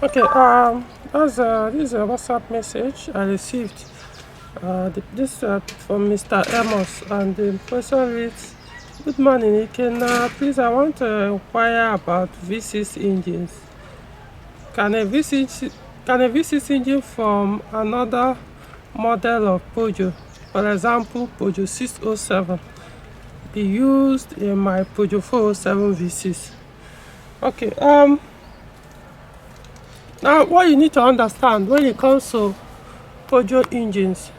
Okay, this is a WhatsApp message I received. This from Mr. Amos, and the question reads, "Good morning, Ikenna. Please, I want to inquire about V6 engines. Can a V6 can a V6 engine from another model of Peugeot, for example, Peugeot 607, be used in my Peugeot 407 V6?" Okay. Now, what you need to understand when it comes to Peugeot engines,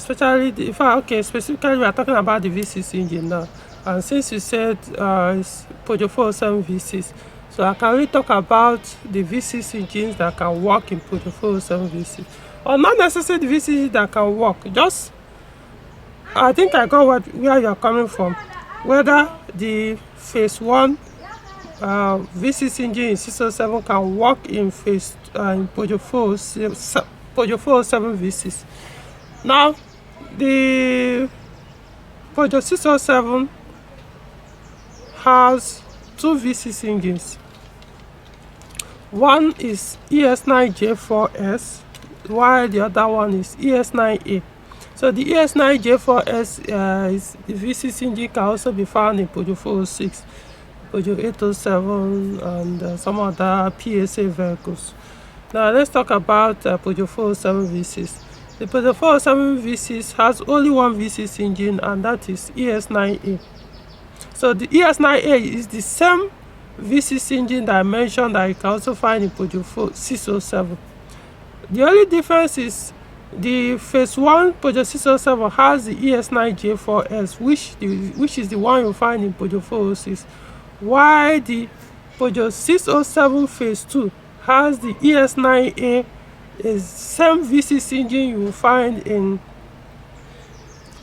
specifically we are talking about the V6 engine now. And since you said it's Peugeot 407 V6, so I can really talk about the V6 engines that can work in Peugeot 407 V6, or not necessarily the V6 that can work. Just, I think I got where you are coming from. Whether the phase 1 V6 engine in 607 can work in in Peugeot 407 V6. Now, the Peugeot 607 has two V6 engines. One is ES9J4S, while the other one is ES9A. So the ES9J4S is the V6 engine, can also be found in Peugeot 406, Peugeot 807, and some other PSA vehicles. Now let's talk about Peugeot 407 V6. The Peugeot 407 V6 has only one V6 engine, and that is ES9A. So the ES9A is the same V6 engine that I mentioned that you can also find in Peugeot 607. The only difference is the phase 1 Peugeot 607 has the ES9J4S, which is the one you find in Peugeot 406, while the Peugeot 607 phase 2 has the ES9A, is same V6 engine you will find in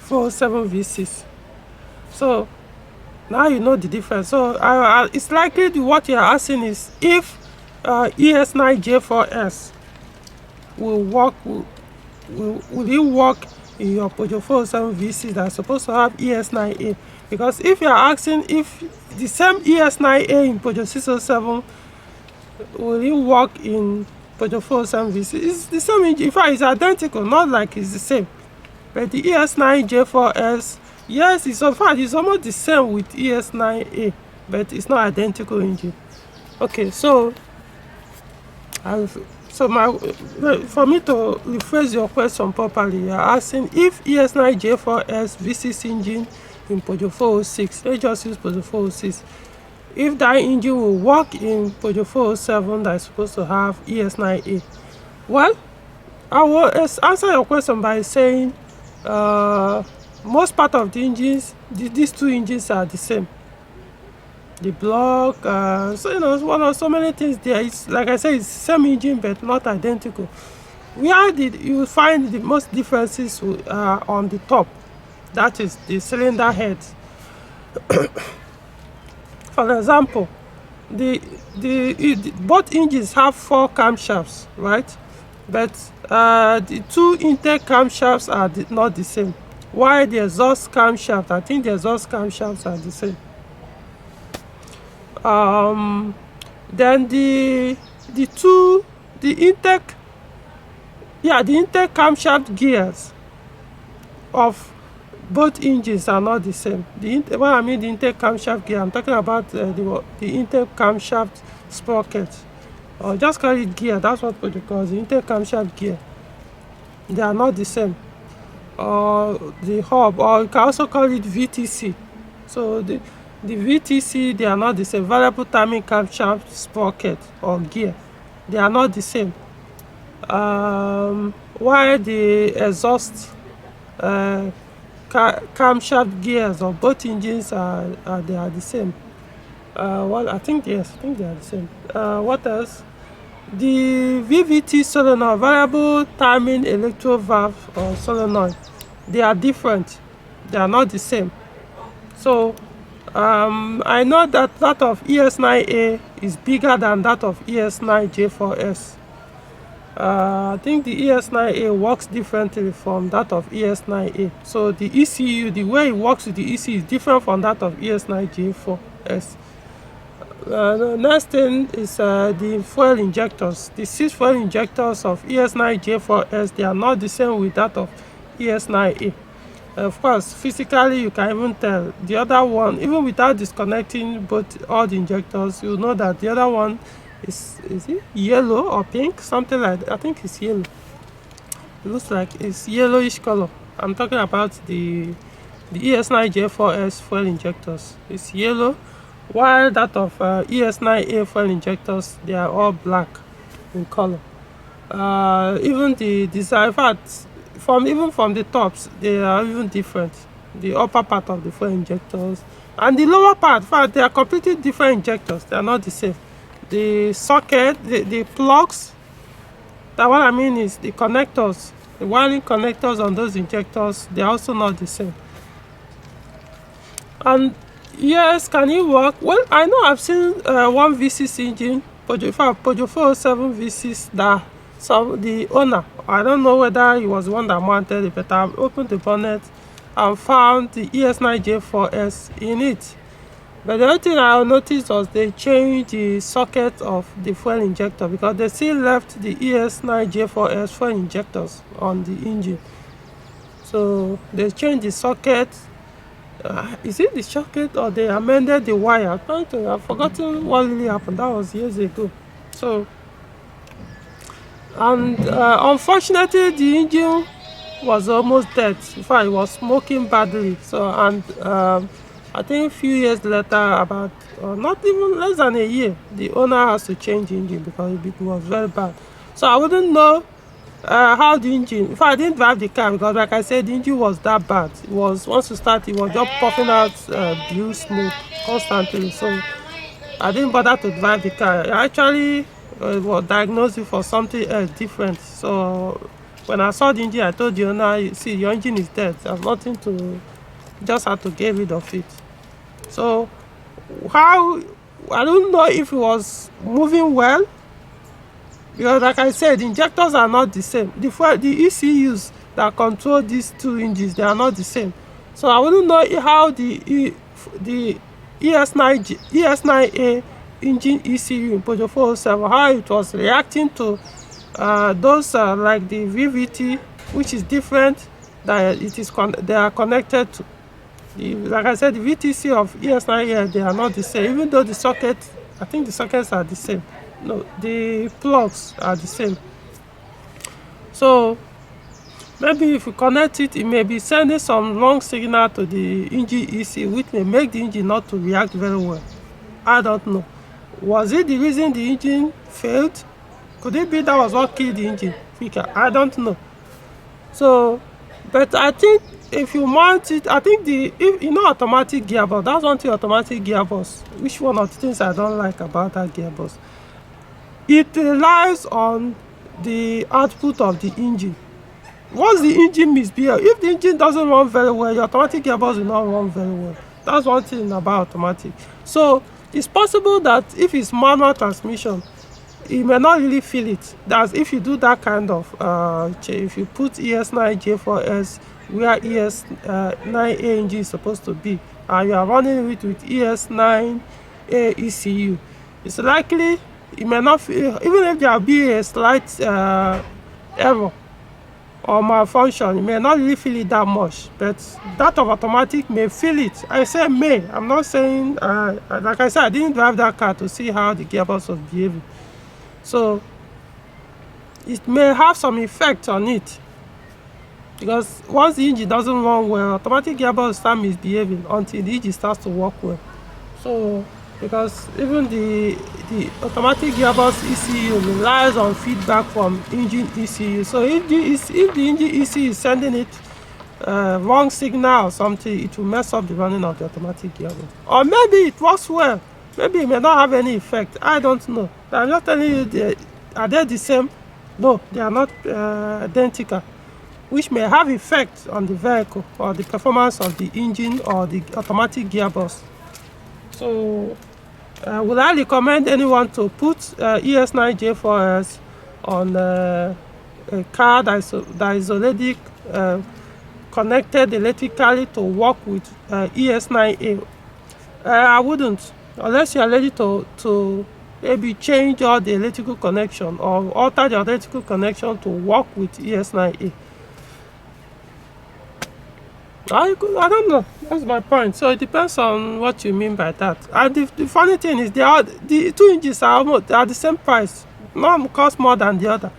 407 V6. So now you know the difference. So it's likely what you are asking is if ES9J4S will work. Will it work in your Peugeot 407 V6 that's supposed to have ES9A? Because if you are asking if the same ES9A in Peugeot 607 will it work in Peugeot 407 V6, it's the same engine. In fact, it's identical, not like it's the same. But the ES9J4S, yes, it's almost the same with ES9A, but it's not identical engine. Okay, so for me to rephrase your question properly, you're asking if ES9J4S V6 engine in Peugeot 406, let's just use Peugeot 406, if that engine will work in Peugeot 407 that is supposed to have ES9A. Well, I will answer your question by saying most part of the engines, these two engines are the same. The block, one of so many things there. It's like I said, it's the same engine but not identical. Where you will find the most differences on the top, that is the cylinder heads. For example, both engines have 4 camshafts, right? But the 2 intake camshafts are not the same. While the exhaust camshaft, I think the exhaust camshafts are the same. Then the intake camshaft gears of both engines are not the same. When I mean the intake camshaft gear, I'm talking about the intake camshaft sprocket, or just call it gear. That's what Peugeot calls the intake camshaft gear. They are not the same. Or the hub, or you can also call it VTC. So the VTC, they are not the same. Variable timing camshaft sprocket or gear, they are not the same. While the exhaust camshaft gears of both engines are the same. Well, I think they are the same. What else? The VVT solenoid, variable timing electro valve or solenoid, they are different. They are not the same. So I know that of ES9A is bigger than that of ES9J4S. I think the ES9A works differently from that of ES9A. So the ECU, the way it works with the ECU is different from that of ES9J4S. The next thing is the fuel injectors. The 6 fuel injectors of ES9J4S, they are not the same with that of ES9A. Of course, physically you can even tell the other one, even without disconnecting both all the injectors, you know that the other one is it yellow or pink, something like that. I think it's yellow. It looks like it's yellowish color. I'm talking about the ES9J4S fuel injectors. It's yellow, while that of ES9A fuel injectors, they are all black in color. Even the design, in fact, even from the tops, they are even different. The upper part of the fuel injectors and the lower part, in fact, they are completely different injectors. They are not the same. The socket, the plugs, that what I mean is the connectors, the wiring connectors on those injectors, they are also not the same. And yes, can it work? Well, I know I've seen one V6 engine, Peugeot 407 V6, that the owner, I don't know whether he was the one that mounted it, but I've opened the bonnet and found the ES9J4S in it. But the only thing I noticed was they changed the socket of the fuel injector, because they still left the ES9J4S fuel injectors on the engine. So they changed the socket. Is it the socket or they amended the wire? I've forgotten what really happened. That was years ago. So, and unfortunately, the engine was almost dead. In fact, it was smoking badly. So, and I think a few years later, about not even less than a year, the owner has to change the engine because it was very bad. So I wouldn't know how the engine, in fact, I didn't drive the car because, like I said, the engine was that bad. It was, once you start, it was just puffing out blue smoke constantly. So I didn't bother to drive the car. I actually was diagnosed for something else different. So when I saw the engine, I told the owner, see, your engine is dead. There's nothing to, just had to get rid of it. So how, I don't know if it was moving well, because like I said, the injectors are not the same. The ECUs that control these two engines, they are not the same. So I wouldn't know how the ES9A engine ECU in Peugeot 407, how it was reacting to those like the VVT, which is different, that they are connected to. Like I said, the VTC of ES9A, they are not the same, even though the socket, I think the sockets are the same. No, the plugs are the same. So maybe if you connect it, it may be sending some long signal to the engine ECU, which may make the engine not to react very well. I don't know. Was it the reason the engine failed? Could it be that was what killed the engine? I don't know. So, but I think if you mount it, I think if you know automatic gearbox, that's one thing, automatic gearbox. Which one of the things I don't like about that gearbox? It relies on the output of the engine. Once the engine misbehaves, if the engine doesn't run very well, your automatic gearbox will not run very well. That's one thing about automatic. So it's possible that if it's manual transmission, you may not really feel it. That's if you do that kind of if you put ES9J4S where ES9A engine is supposed to be, and you are running it with ES9A ECU, it's likely you may not feel, even if there will be a slight error or malfunction, you may not really feel it that much, but that of automatic may feel it. I say may, I'm not saying, like I said, I didn't drive that car to see how the gearbox was behaving. So it may have some effect on it, because once the engine doesn't run well, automatic gearbox starts misbehaving until the engine starts to work well. So because even the automatic gearbox ECU relies on feedback from engine ECU. So if the engine ECU is sending it wrong signal or something, it will mess up the running of the automatic gearbox. Or maybe it works well, maybe it may not have any effect. I don't know. I'm just telling you, are they the same? No, they are not identical, which may have effect on the vehicle or the performance of the engine or the automatic gearbox. So would I recommend anyone to put ES9J4S on a car that is already connected electrically to work with ES9A? I wouldn't. unless you are ready to maybe change all the electrical connection or alter the electrical connection to work with ES9A. I don't know. That's my point. So it depends on what you mean by that. And the funny thing is, the two engines are the same price. None cost more than the other.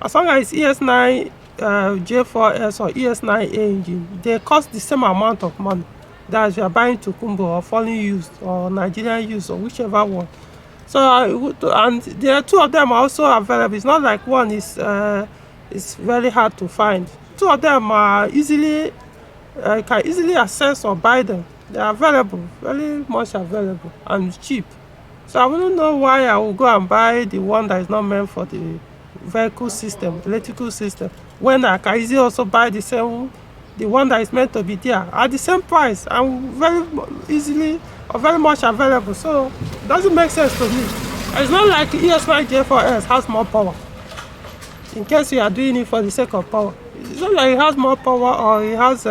As long as it's ES9 J4S or ES9A engine, they cost the same amount of money. That you are buying Tokumbo or foreign used or Nigerian used or whichever one. So and there are two of them are also available. It's not like one is very hard to find. Two of them are easily you can easily access or buy them. They are available, very much available and cheap. So I wouldn't know why I will go and buy the one that is not meant for the vehicle system, electrical system, when I can easily also buy the one that is meant to be there at the same price and very easily or very much available. So it doesn't make sense to me. It's not like ES9 J4S has more power. In case you are doing it for the sake of power, it's not like it has more power or it has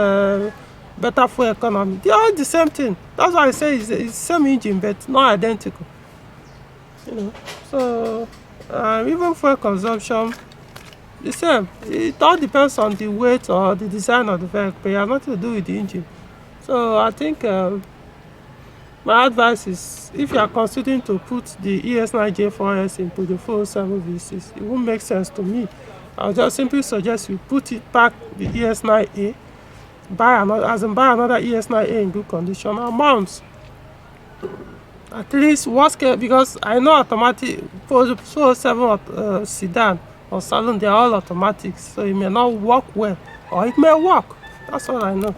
better fuel economy. They are all the same thing. That's why I say it's the same engine but not identical. So even fuel consumption, the same. It all depends on the weight or the design of the vehicle. It has nothing to do with the engine. So I think my advice is, if you are considering to put the ES9 J4S into the 407 V6, it won't make sense to me. I'll just simply suggest you put it back the ES9A, buy another ES9A in good condition and mount. At least worst case, because I know automatic 407 sedan or saloon, they are all automatics, so it may not work well or it may work. That's all I know.